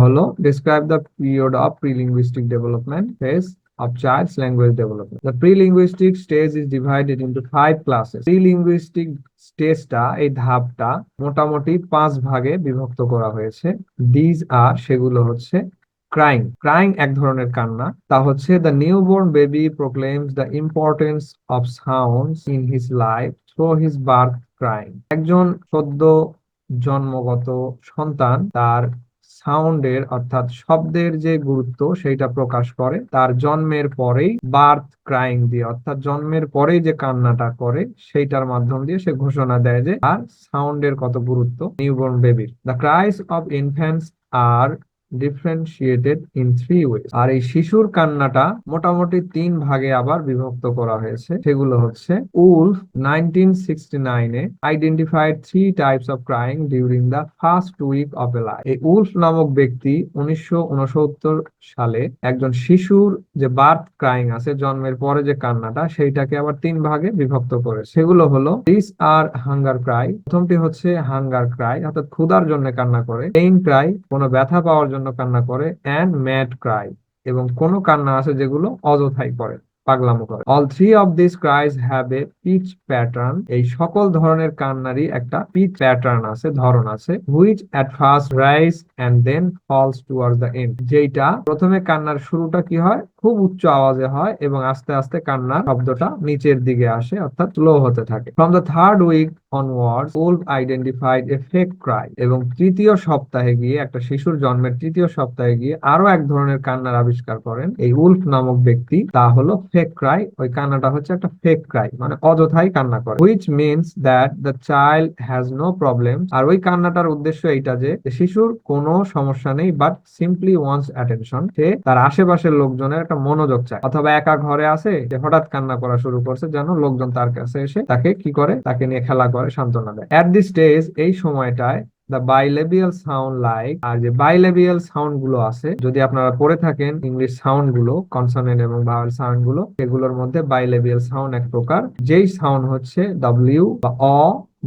হলো describe the period of pre-linguistic development phase of child's language development. The pre-linguistic stage is divided into 5 classes. Pre-linguistic স্টেজটা, এই ধাপটা মোটামুটি 5 ভাগে বিভক্ত করা হয়েছে। দিজ আর, সেগুলো হচ্ছে ক্রাইং। ক্রাইং এক ধরনের কান্না। তা হচ্ছে the newborn baby proclaims the importance of sounds in his life through his birth crying. একজন সদ্য জন্মগত সন্তান তার সাউন্ডের অর্থাৎ শব্দের যে গুরুত্ব সেইটা প্রকাশ করে তার জন্মের পরেই বার্থ ক্রাইং দিয়ে, অর্থাৎ জন্মের পরেই যে কান্নাটা করে সেইটার মাধ্যম দিয়ে সে ঘোষণা দেয় যে আর সাউন্ডের কত গুরুত্ব নিউবর্ন বেবির। The cries of infants are differentiated in 3 ways. আর এই শিশুর কান্নাটা মোটামুটি 3 ভাগে আবার বিভক্ত করা হয়েছে। সেগুলো হচ্ছে উলফ 1969-এ identified 3 types of crying during the first week of a life. এই উলফ নামক ব্যক্তি 1969 সালে একজন শিশুর যে বার্থ ক্রাইং আছে, জন্মের পরে যে কান্নাটা, সেইটাকে আবার 3 ভাগে বিভক্ত করে। সেগুলো হলো দিস আর হাঙ্গার ক্রাই। প্রথমটি হচ্ছে হাঙ্গার ক্রাই, অর্থাৎ ক্ষুধার জন্য কান্না করে। পেইন ক্রাই, কোনো ব্যথা পাওয়ার জন্য কান্না করে। অ্যান্ড ম্যাড ক্রাই, এবং কোনো কান্না আছে যেগুলো অযথাই করে, পাগলামো করে। All three of this cries have a pitch pattern. এই সকল ধরনের কান্নারই একটা পিচ প্যাটার্ন আছে, ধরন আছে। Which at first rise and then falls towards the end. যেটা প্রথমে কান্নার শুরুটা কি হয়, খুব উচ্চ আওয়াজে হয় এবং আস্তে আস্তে কান্নার শব্দটা নিচের দিকে আসে, অর্থাৎ স্লো হতে থাকে। From the third week onwards Wolff identified a fake cry. এবং তৃতীয় সপ্তাহে গিয়ে, একটা শিশুর জন্মের তৃতীয় সপ্তাহে গিয়ে আরো এক ধরনের কান্নার আবিষ্কার করেন এই উলফ নামক ব্যক্তি। তা হলো ফেক ক্রাই। ওই কান্নাটা হচ্ছে একটা ফেক ক্রাই, মানে অযথাই কান্না করে। Which means that the child has no problem. আর ওই কান্নাটার উদ্দেশ্য এইটা যে শিশুর কোনো সমস্যা নেই, বাট সিম্পলি ওয়ান্টস অ্যাটেনশন। সে তার আশেপাশের লোকজনের একটা মনোযোগ চায়, অথবা একা ঘরে আছে, সে হঠাৎ কান্না করা শুরু করছে যেন লোকজন তার কাছে এসে তাকে কি করে, তাকে নিয়ে খেলা করে, সান্ত্বনা দেয়। এট দিস স্টেজ, এই সময়টায় দ্য বাইলেবিয়াল সাউন্ড লাইক, আর যে বাইলেবিয়াল সাউন্ড গুলো আছে, যদি আপনারা পড়ে থাকেন ইংলিশ সাউন্ড গুলো, কনসোনেন্ট এবং ভাওয়েল সাউন্ড গুলো, এগুলোর মধ্যে বাইলেবিয়াল সাউন্ড এক প্রকার, যেই সাউন্ড হচ্ছে ডব্লিউ বা অ,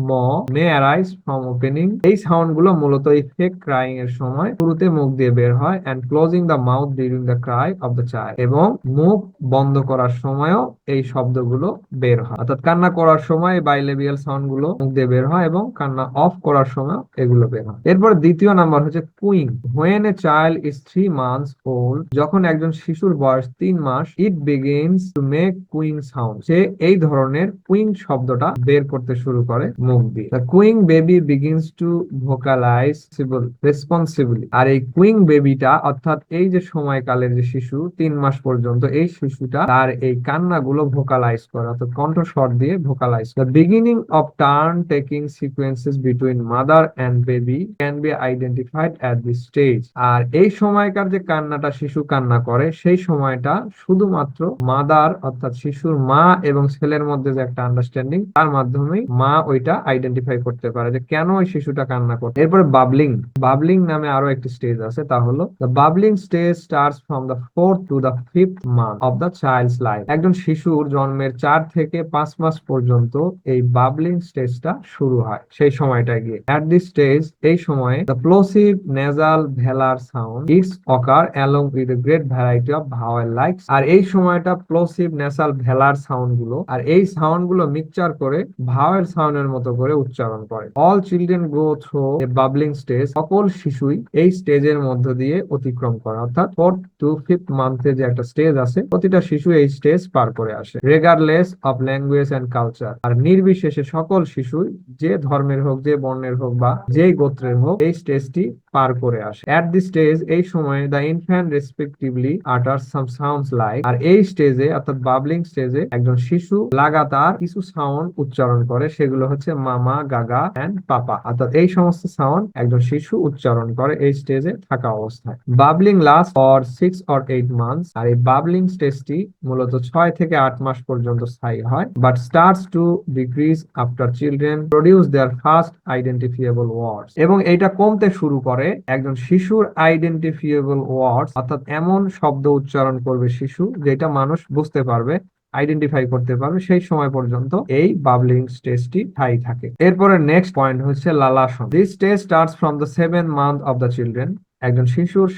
ম, মে অ্যারাইজ ফ্রম ওপেনিং। এই সাউন্ড গুলো মূলত এই ফেক ক্রাইং এর সময় শুরুতে মুখ দিয়ে বের হয়, and closing the mouth during the cry of the child. এবং মুখ বন্ধ করার সময়ও এই শব্দগুলো বের হয়, অর্থাৎ কান্না করার সময় বাইলেবিয়াল সাউন্ড গুলো মুখ দিয়ে বের হয় এবং কান্না অফ করার সময় এগুলো বের হয়। এরপর দ্বিতীয় নাম্বার হচ্ছে cooing. When a child is 3 months old, যখন একজন শিশুর বয়স 3 মাস, it begins to make cooing sound. সে এই ধরনের কুইং শব্দটা বের করতে শুরু করে মুখ দিয়ে। The cooing baby begins to vocalize responsibly. আর এই কুইং বেবিটা, অর্থাৎ এই যে সময়কালের যে শিশু 3 মাস পর্যন্ত, এই শিশুটা তার এই কান্নাগুলো ভোকালাইজ করে, অর্থাৎ কণ্ঠস্বর দিয়ে vocalize. The beginning of turn taking sequences between mother and baby can be identified at this stage. আর এই সময়কার যে কান্নাটা শিশু কান্না করে, সেই সময়টা শুধুমাত্র মাদার, অর্থাৎ শিশুর মা এবং ছেলের মধ্যে যে একটা আন্ডারস্ট্যান্ডিং, তার মাধ্যমেই মা ওইটা আইডেন্টিফাই করতে পারে যে কেন ওই শিশুটা কান্না করে। এরপরে বাবলিং। বাবলিং নামে আরো একটি স্টেজ আছে, তা হলো the babbling stage starts from the 4th to the 5th month of the child's life. একজন শিশুর জন্মের 4 থেকে 5 মাস পর্যন্ত এই বাবলিং স্টেজটা শুরু হয়, সেই সময়টা গিয়ে। এট দিস স্টেজ, এই সময়ে the plosive nasal velar sound its occur along with a great variety of vowel likes. আর এই সময়টা প্লোসিভ নেসাল ভেলার সাউন্ড গুলো, আর এই সাউন্ড গুলো মিক্সচার করে ভাওয়েল সাউন্ডের মতো করে উচ্চারণ করে। All children go through a babbling stage. সকল শিশুই এই স্টেজের মধ্য দিয়ে অতিক্রম করে, অর্থাৎ 4th to 5th মান্থে যে একটা স্টেজ আছে, প্রতিটা শিশু এই স্টেজ পার করে আসে। রেগারলেস অফ ল্যাঙ্গুয়েজ এন্ড কালচার। আর নির্বিশেষে সকল শিশুই, যে ধর্মের হোক, যে বর্ণের হোক বা যেই গোত্রের হোক, এই স্টেজটি পার করে আসে। এট দি স্টেজ, এই সময় দ্য ইনফ্যান্ট রেসপেক্টিভলি আটার সাম সাউন্ডস লাইক। আর এই স্টেজে, অর্থাৎ বাবলিং স্টেজে, একজন শিশু লাগাতার কিছু সাউন্ড উচ্চারণ করে, সেগুলো হচ্ছে মামা, গাগা এন্ড পাপা। অর্থাৎ এই সমস্ত সাউন্ড একজন শিশু উচ্চারণ করে এই স্টেজে থাকা অবস্থায়। বাবলিং লাস্ট ফর 6 or 8 months। আর এই বাবলিং স্টেজটি মূলত 6 থেকে 8 মাস পর্যন্ত স্থায়ী হয়, but starts to decrease after children produce their first identifiable words. এবং এটা কমতে শুরু করে একজন শিশুর আইডেন্টিফিয়েবল ওয়ার্ডস, অর্থাৎ এমন শব্দ উচ্চারণ করবে শিশু যেটা মানুষ বুঝতে পারবে, আইডেন্টিফাই করতে পারবে, সেই সময় পর্যন্ত এই বাবলিং স্টেজটি স্থায়ী থাকে। এরপরে নেক্সট পয়েন্ট হচ্ছে lallation. This stage starts from the 7th month of the children. একজন শিশুর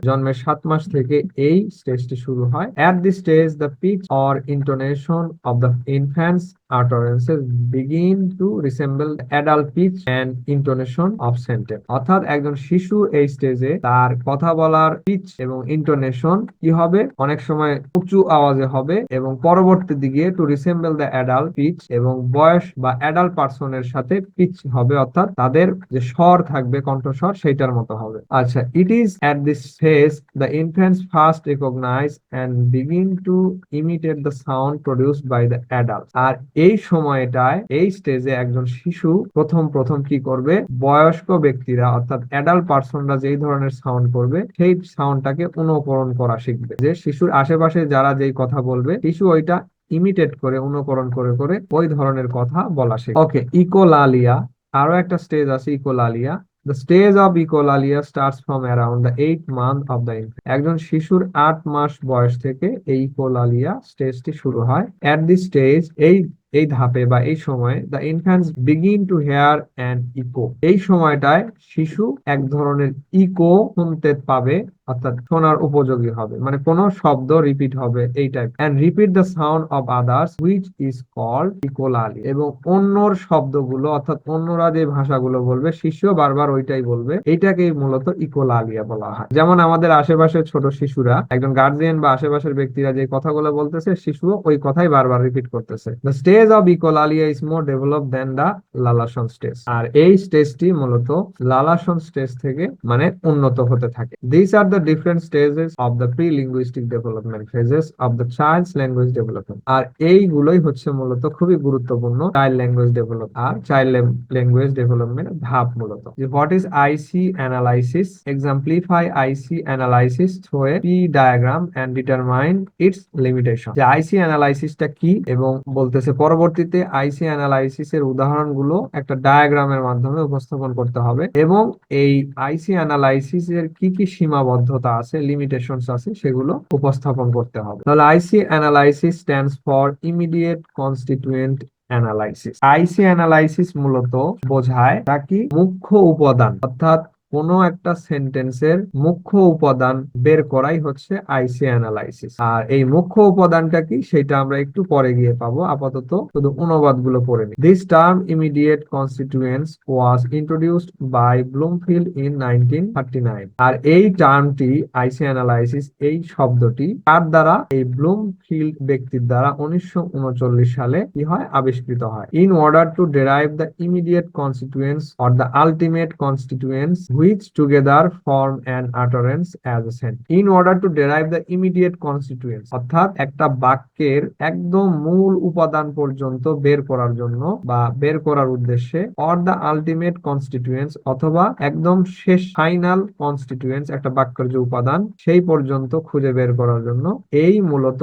জন্মের 7 মাস থেকে এই স্টেজটি শুরু হয়। At this stage, the pitch or intonation of the infant's utterances begin to resemble the adult pitch and intonation of sentence. অর্থাৎ একজন শিশু এই স্টেজে তার কথা বলার পিচ এবং ইন্টোনেশন কি হবে, অনেক সময় উঁচু আওয়াজে হবে এবং পরবর্তী দিকে two resemble the adult pitch, এবং বয়স বা অ্যাডাল্ট পার্সনের সাথে পিচ হবে, অর্থাৎ তাদের যে স্বর থাকবে, কণ্ঠস্বর, সেইটার মতো হবে। আচ্ছা, it is at this phase the infants first recognise and begin to imitate the sound produced by the adult. আর এই সময়টায়, এই স্টেজে একজন শিশু প্রথম প্রথম কি করবে, বয়স্ক ব্যক্তিরা অর্থাৎ অ্যাডাল্ট পার্সনরা যেই ধরনের সাউন্ড করবে সেই সাউন্ডটাকে অনুকরণ করা শিখবে। যে শিশুর আশেপাশে যারা যেই কথা বলবে, শিশু ওইটা ইমিটেট করে, অনুকরণ করে করে ওই ধরনের কথা বলা শিখবে। ওকে, ইকোলালিয়া, আরো একটা স্টেজ আছে echolalia. The stage of echolalia starts from around the 8th month of the infant. একজন শিশুর 8 মাস বয়স থেকে এই ইকোলালিয়া স্টেজটি শুরু হয়। At this stage, এই ধাপে বা এই সময়ে the infants begin to hear an echo. এই সময়টায় শিশু এক ধরনের ইকো শুনতে পাবে, অর্থাৎ শোনার উপযোগী হবে, মানে কোন শব্দ রিপিট হবে এই type. and repeat the sound of others which is called echolalia. এবং অন্যর শব্দগুলো, অর্থাৎ অন্যরা যে ভাষাগুলো বলবে শিশু বারবার ওইটাই বলবে, এইটাকেই মূলত ইকোলালিয়া বলা হয়। যেমন আমাদের আশেপাশের ছোট শিশুরা, একজন গার্জিয়ান বা আশেপাশের ব্যক্তিরা যে কথাগুলো বলতেছে, শিশু ওই কথাই বারবার রিপিট করতেছে। the stage of echolalia is more developed than the lallation stage. আর এই স্টেজটি মূলত লালাসন স্টেজ থেকে মানে উন্নত হতে থাকে। these are the different stages of the pre-linguistic development phases of the child's language development. আর এইগুলোই হচ্ছে মূলত খুবই গুরুত্বপূর্ণ চাইল্ড ল্যাঙ্গুয়েজ ডেভেলপ আর চাইল্ড ল্যাঙ্গুয়েজ ডেভেলপমেন্ট ধাপ মূলত। What is IC analysis? Exemplify IC analysis through a P diagram and determine its limitation. যে আইসি অ্যানালাইসিসটা কি, এবং বলতেছে পরবর্তীতে আইসি অ্যানালাইসিস এর উদাহরণগুলো একটা ডায়াগ্রামের মাধ্যমে উপস্থাপন করতে হবে, এবং এই আইসি অ্যানালাইসিস এর কি কি সীমাবদ্ধতা আছে, লিমিটেশনস আছে, সেগুলো উপস্থাপন করতে হবে। তাহলে IC analysis stands for immediate constituent analysis. IC analysis মূলত বোঝায় তা কি, মুখ্য উপাদান, অর্থাৎ কোন একটা সেন্টেন্সের মুখ্য উপাদান বের করাই হচ্ছে আইসি অ্যানালাইসিস। আর এই মুখ্য উপাদানটা কি সেটা আমরা একটু পরে গিয়ে পাবো, আপাতত শুধু অনুবাদ গুলো পড়ে নিই। This term immediate constituents was introduced by Bloomfield in 1939। আর এই টার্মটি আইসি অ্যানালাইসিস, এই শব্দটি কার দ্বারা, এই ব্লুমফিল্ড ব্যক্তির দ্বারা 1939 সালে কি হয়, আবিষ্কৃত হয়। In order to derive the immediate constituents or the ultimate constituents which together form an utterance as a sentence. In order to derive the immediate constituents, অর্থাৎ একটা বাক্যের একদম মূল উপাদান পর্যন্ত বের করার জন্য বা বের করার উদ্দেশ্যে, or the ultimate constituents, অথবা একদম শেষ ফাইনাল কনস্টিটিউয়েন্টস, একটা বাক্যের যে উপাদান সেই পর্যন্ত খুঁজে বের করার জন্য এই মূলত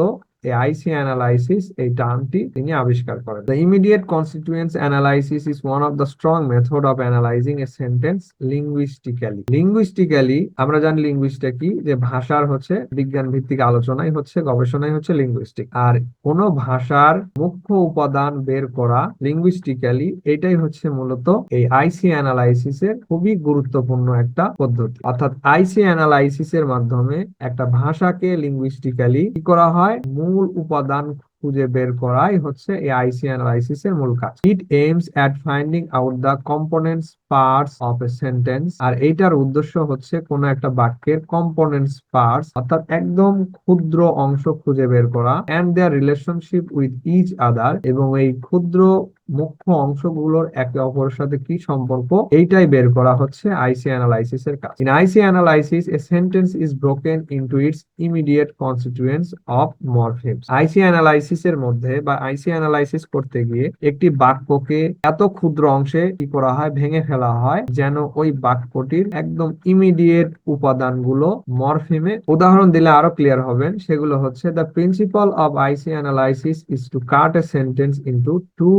এই আইসি অ্যানালাইসিস এই টার্মটি তিনি আবিষ্কার করেন। The immediate constituents analysis is one of the strong method of analyzing a sentence linguistically. Linguistically আমরা জানি লিঙ্গুইস্টিক কি, যে ভাষার হচ্ছে বিজ্ঞান ভিত্তিক আলোচনাই হচ্ছে, গবেষণাই হচ্ছে লিঙ্গুইস্টিক। আর কোন ভাষার মুখ্য উপাদান বের করা লিঙ্গুইস্টিক্যালি, এটাই হচ্ছে মূলত এই আইসি অ্যানালাইসিস এর খুবই গুরুত্বপূর্ণ একটা পদ্ধতি। অর্থাৎ আইসি অ্যানালাইসিস এর মাধ্যমে একটা ভাষাকে লিঙ্গুইস্টিক্যালি কি করা হয়, মূল উপাদান খুঁজে বের করাই হচ্ছে এই আইসি অ্যানালাইসিস এর মূল কাজ। It aims at finding out the components parts of a sentence. আর এইটার উদ্দেশ্য হচ্ছে কোন একটা বাক্যের কম্পোনেন্টস পার্টস, অর্থাৎ একদম ক্ষুদ্র অংশ খুঁজে বের করা, and their relationship with each other, এবং এই ক্ষুদ্র মুখ্য অংশগুলোর একে অপরের সাথে কি সম্পর্ক, এইটাই বের করা হচ্ছে আইসি অ্যানালাইসিস এর কাজ। In IC analysis a sentence is broken into it's immediate constituents of মরফিমস। IC analysis এর মধ্যে বা আইসি অ্যানালাইসিস করতে গিয়ে একটি বাক্যকে এত ক্ষুদ্র অংশে কি করা হয়, ভেঙে ফেলা হয়, যেন ওই বাক্যটির একদম ইমিডিয়েট উপাদানগুলো মরফিমে, উদাহরণ দিলে আরো ক্লিয়ার হবেন, সেগুলো হচ্ছে the principal of IC analysis is to cut a sentence into two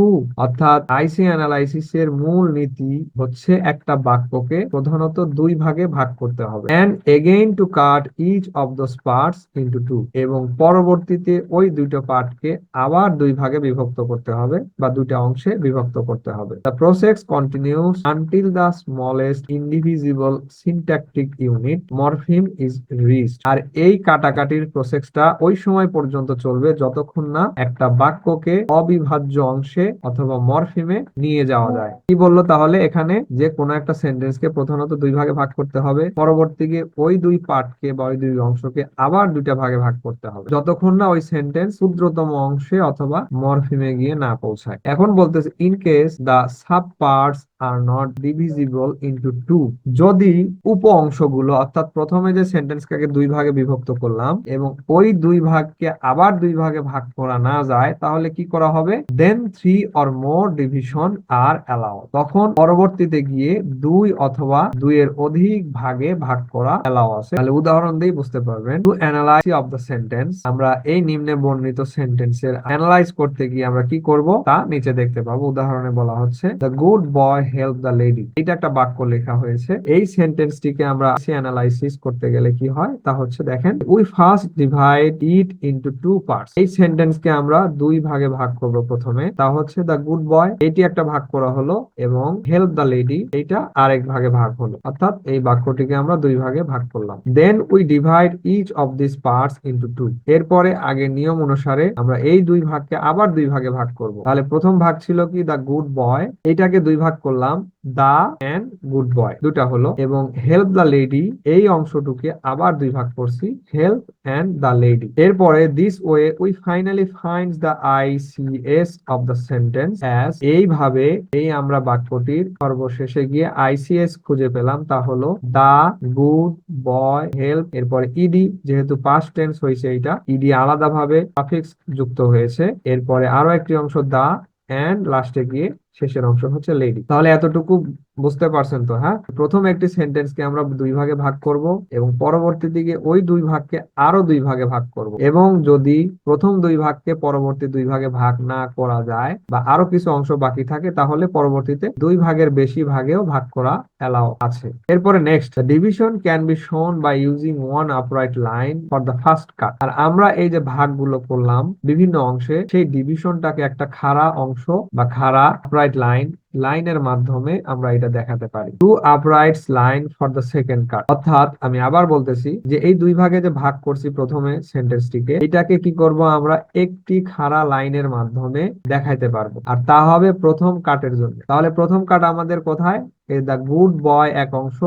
অর্থাৎ আইসি অ্যানালাইসিসের মূল নীতি হচ্ছে একটা বাক্যকে প্রধানত দুই ভাগে ভাগ করতে হবে, and again to cut each of those parts into two, এবং পরবর্তীতে ওই দুটো পার্টকে আবার দুই ভাগে বিভক্ত করতে হবে বা দুইটা অংশে বিভক্ত করতে হবে। The process continues until the smallest indivisible syntactic unit morpheme is reached। আর এই কাটাকাটির প্রসেসটা ওই সময় পর্যন্ত চলবে যতক্ষণ না একটা বাক্যকে অবিভাজ্য অংশে অথবা মরফিমে নিয়ে যাওয়া যায়। কি বললো তাহলে এখানে, যে কোনো একটা সেন্টেন্সকে প্রধানত দুই ভাগে ভাগ করতে হবে, পরবর্তীতে ওই দুই পার্টকে বা ওই দুই অংশকে আবার দুইটা ভাগে ভাগ করতে হবে যতক্ষণ না ওই সেন্টেন্স ক্ষুদ্রতম অংশে অথবা মরফিমে গিয়ে না পৌঁছায়। এখন বলতেছে in case the sub parts are not divisible into two, যদি উপ অংশগুলো অর্থাৎ প্রথমে যে সেন্টেন্সটাকে দুই ভাগে বিভক্ত করলাম এবং ওই দুই ভাগকে আবার দুই ভাগে ভাগ করা না যায়, তাহলে কি করা হবে, then three or more division are allow, তখন পরবর্তীতে গিয়ে দুই অথবা দুইয়ের অধিক ভাগে ভাগ করা অ্যালাউ আছে। তাহলে উদাহরণ দিয়ে বুঝতে পারবেন। To analyse of the sentence, আমরা এই নিম্নে বর্ণিত সেন্টেন্সের অ্যানালাইজ করতে গিয়ে আমরা কি করব তা নিচে দেখতে পাবো। উদাহরণে বলা হচ্ছে the good boy help the lady, এটা একটা বাক্য লেখা হয়েছে। এই সেন্টেন্সটিকে আমরা অ্যানালাইসিস করতে গেলে কি হয় তা হচ্ছে, দেখেন, we first divide it into two parts, এই সেন্টেন্সকে আমরা দুই ভাগে ভাগ করব। প্রথমে তা হচ্ছে দ্য গুড বয়, এটি একটা ভাগ করা হলো, এবং হেল্প দ্য লেডি এইটা আরেক ভাগে ভাগ হলো, অর্থাৎ এই বাক্যটিকে আমরা দুই ভাগে ভাগ করলাম। Then we divide each of this parts into two, এরপরে আগের নিয়ম অনুসারে আমরা এই দুই ভাগকে আবার দুই ভাগে ভাগ করব। তাহলে প্রথম ভাগ ছিল কি দ্য গুড বয়, এটাকে দুই ভাগ করলাম, দা এন্ড গুড বয় দুটা হলো, এবং হেল্প দ্য লেডি এই অংশটুকে আবার দুই ভাগ করছি, হেল্প এন্ড দ্য লেডি। এরপরে this way we finally finds the ICS of the sentence as, এইভাবে এই আমরা বাক্যটির সর্বশেষে গিয়ে আইসিএস খুঁজে পেলাম, তা হলো দা গুড বয় হেল্প, এরপরে ইডি, যেহেতু পাস্ট টেন্স হয়েছে এইটা ইডি আলাদাভাবে সাফিক্স যুক্ত হয়েছে, এরপরে আরো একটি অংশ দা, এন্ড লাস্টে গিয়ে শেষের অংশ হচ্ছে লেডি। তাহলে এতটুকু বুঝতে পারছেন তো? হ্যাঁ, প্রথম একটি সেন্টেন্সকে আমরা দুই ভাগে ভাগ করব এবং পরবর্তী দিকে ওই দুই ভাগকে আরো দুই ভাগে ভাগ করব, এবং যদি প্রথম দুই ভাগকে পরবর্তী দুই ভাগে ভাগ না করা যায় বা আরো কিছু অংশ বাকি থাকে, তাহলে পরবর্তীতে দুই ভাগের বেশি ভাগেও ভাগ করা অ্যালাউ আছে। এরপরে next, division can be shown by using one upright line for the first cut. আর আমরা এই যে ভাগগুলো করলাম বিভিন্ন অংশে, সেই ডিভিশনটাকে একটা খাড়া অংশ বা খাড়া আপরাইট লাইনের মাধ্যমে আমরা এটা দেখাতে পারি। Two uprights line for the second cut, অর্থাৎ আমি আবার বলতেছি যে এই দুই ভাগে যে ভাগ করছি প্রথমে সেন্টেন্সটিকে, এটাকে কি করব আমরা একটি খাড়া লাইনের মাধ্যমে দেখাইতে পারবো, আর তা হবে প্রথম কাটের জন্য। তাহলে প্রথম কাট আমাদের কোথায়, এই দ্য গুড বয় এক অংশ,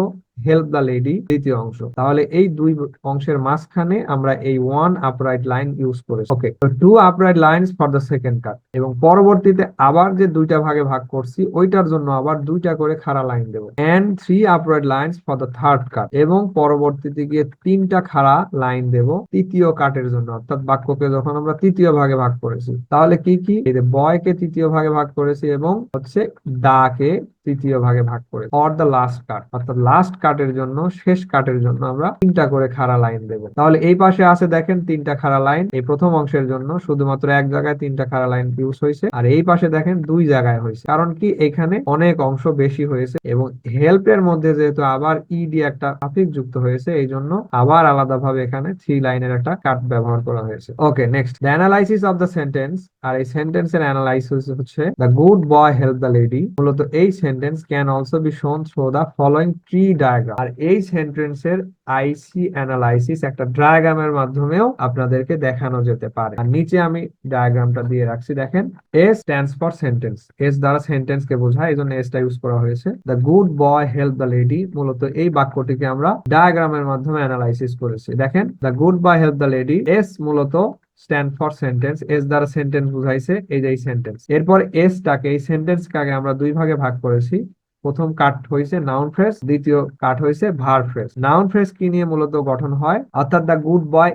হেল্প দ্য লেডি দ্বিতীয় অংশ। তাহলে এই দুই অংশের মাঝখানে আমরা এই ওয়ান আপরাইট লাইন ইউজ করেছি। Okay, two upright lines for the second cut, এবং পরবর্তীতে আবার যে দুইটা ভাগে ভাগ করছি ওইটার জন্য আবার দুইটা করে খাড়া লাইন দেবো, and three upright lines for the third cut, এবং পরবর্তীতে গিয়ে তিনটা খাড়া লাইন দেব তৃতীয় কাটের জন্য। অর্থাৎ বাক্যকে যখন আমরা তৃতীয় ভাগে ভাগ করেছি, তাহলে কি কি, এই যে বয়কে তৃতীয় ভাগে ভাগ করেছি এবং হচ্ছে দা কে তৃতীয় ভাগে ভাগ করে, অর দ্য লাস্ট কাট, অর্থাৎ লাস্ট কাটের জন্য শেষ কাটের জন্য আমরা তিনটা করে খাড়া লাইন দেব। তাহলে এই পাশে আছে দেখেন তিনটা খাড়া লাইন, এই প্রথম অংশের জন্য শুধুমাত্র এক জায়গায় তিনটা খাড়া লাইন ইউজ হয়েছে, আর এই পাশে দেখেন দুই জায়গায় হয়েছে, কারণ কি এখানে অনেক অংশ বেশি হয়েছে, এবং হেল্পের মধ্যে যেহেতু আবার ই দিয়ে একটা সাফিক্স যুক্ত হয়েছে, এই জন্য আবার আলাদাভাবে এখানে থ্রি লাইনের একটা কাট ব্যবহার করা হয়েছে। Okay, next, the analysis of the sentence. আর এই সেন্টেন্সের অ্যানালাইসিস হচ্ছে the good boy help the lady. মূলত এই sentence can also be shown through the following tree diagram. আর এই সেন্টেন্সের আইসি অ্যানালাইসিস একটা ডায়াগ্রামের মাধ্যমেও আপনাদেরকে দেখানো যেতে পারে। আর নিচে আমি ডায়াগ্রামটা দিয়ে রাখছি, দেখেন, S stands for sentence, S দ্বারা সেন্টেন্স কে বোঝায়, এই জন্য এসটা ইউজ করা হয়েছে। The good boy help the lady, মূলত এই বাক্যটিকে আমরা ডায়াগ্রামের মাধ্যমে অ্যানালাইসিস করেছি। দেখেন, the good boy help the lady, S মূলত স্ট্যান্ড ফর সেন্টেন্স, এস দ্বারা সেন্টেন্স বুঝাইছে, এই যে সেন্টেন্স। এরপর এসটাকে, এই সেন্টেন্সটাকে আমরা দুই ভাগে ভাগ করেছি। প্রথম কাট হয়েছে নাউন ফ্রেজ, দ্বিতীয় কাট হয়েছে ভার্ব ফ্রেজ। নাউন ফ্রেজ কি নিয়ে মূলত গঠন হয়, অর্থাৎ দ্য গুড বয়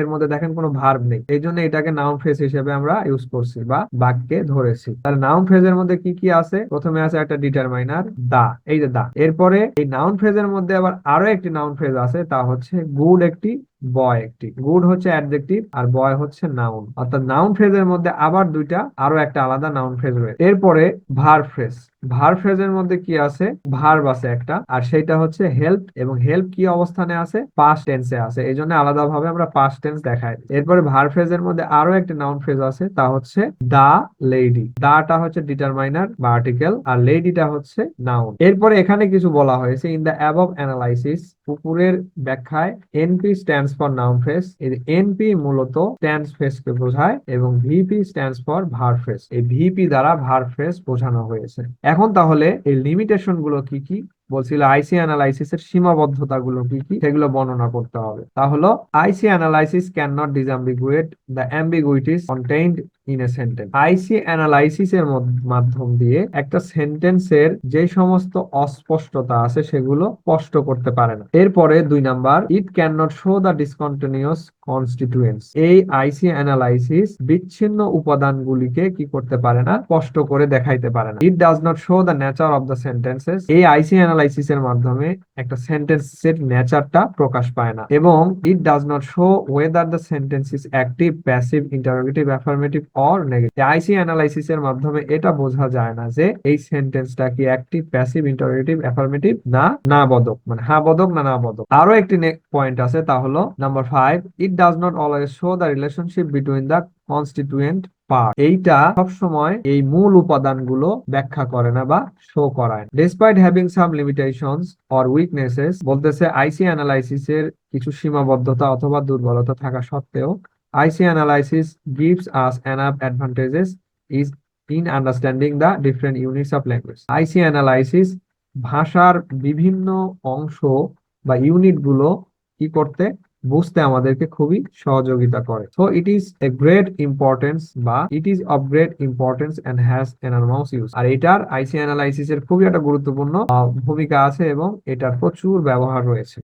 এর মধ্যে দেখেন কোনো ভার্ব নেই, এই জন্য এটাকে নাউন ফ্রেজ হিসেবে আমরা ইউজ করছি বা বাক্যে ধরেছি। তাহলে নাউন ফ্রেজের মধ্যে কি কি আছে, প্রথমে আছে একটা ডিটারমাইনার দা, এই যে দা। এরপরে এই নাউন ফ্রেজের মধ্যে আবার আরো একটি নাউন ফ্রেজ আছে, তা হচ্ছে গুড একটি বয় একটি, গুড হচ্ছে অ্যাডজেক্টিভ আর বয় হচ্ছে নাউন। অর্থাৎ নাউন ফ্রেজের মধ্যে আবার দুইটা আরো একটা আলাদা নাউন ফ্রেজ রয়েছে। এরপরে ভার্ব ফ্রেজ। ভার্ব ফ্রেজের মধ্যে কি আছে, ভার্ব আছে একটা, আর সেটা হচ্ছে হেল্প, এবং হেল্প কি অবস্থানে আছে, পাস্ট টেন্সে আছে, এই জন্য আলাদাভাবে আমরা পাস্ট টেন্স দেখাই। এরপরে ভার্ব ফ্রেজের মধ্যে আরো একটা নাউন ফ্রেজ আছে, তা হচ্ছে দা লেডি। দাটা হচ্ছে ডিটারমাইনার বা আর্টিকেল, আর লেডিটা হচ্ছে নাউন। এরপরে এখানে কিছু বলা হয়েছে, ইন দ্য অ্যাবভ অ্যানালাইসিস, উপরের ব্যাখ্যায় NP stands for noun phrase. এই এনপি মূলত টেন্স ফ্রেজ কে বোঝায় এবং VP stands for verb phrase. এই ভিপি দ্বারা ভার্ব ফ্রেজ বোঝানো হয়েছে। এখন তাহলে এই লিমিটেশন গুলো কি কি, বলছিল আইসি অ্যানালাইসিস এর সীমাবদ্ধতা গুলো কি কি সেগুলো বর্ণনা করতে হবে। তাহলে IC analysis can not disambiguate the ambiguities contained in a sentence. IC analysis এর মাধ্যম দিয়ে একটা সেন্টেন্সের যে সমস্ত অস্পষ্টতা আছে সেগুলো স্পষ্ট করতে পারে না। এরপরে 2 number, it can not show the discontinuous constituents. এই আইসি অ্যানালাইসিস বিচ্ছিন্ন উপাদানগুলিকে কি করতে পারে না, স্পষ্ট করে দেখাইতে পারে না। It does not show the nature of the sentences. এই আইসি অ্যানালাইসিস এর মাধ্যমে একটা সেন্টেন্সের নেচারটা প্রকাশ পায় না। এবং it does not show whether the sentence is active, passive, interrogative, affirmative or negative. IC analysis এর মাধ্যমে এটা বোঝা যায় না যে এই সেন্টেন্সটা কি অ্যাক্টিভ, প্যাসিভ, ইন্টারোগেটিভ, অ্যাফার্মেটিভ না না বোধক, মানে হ্যাঁ বোধক না না বোধক। আরো একটি পয়েন্ট আছে, তা হলো number 5, it does not always show the relationship between the constituent part. এইটা সবসময় এই মূল উপাদানগুলো ব্যাখ্যা করে না বা শো করায়। Despite having some limitations or weaknesses, বলতেছে আইসি অ্যানালাইসিস এর কিছু সীমাবদ্ধতা অথবা দুর্বলতা থাকা সত্ত্বেও আইসি analysis gives us enough advantages is in understanding the different units of language. IC analysis ভাষার বিভিন্ন অংশ বা ইউনিট গুলো কি করতে, বুঝতে আমাদেরকে খুবই সহযোগিতা করে। So it is a great importance বা it is of great importance and has enormous use. আর এটার আইসি অ্যানালাইসিস এর খুবই একটা গুরুত্বপূর্ণ ভূমিকা আছে এবং এটার প্রচুর ব্যবহার রয়েছে।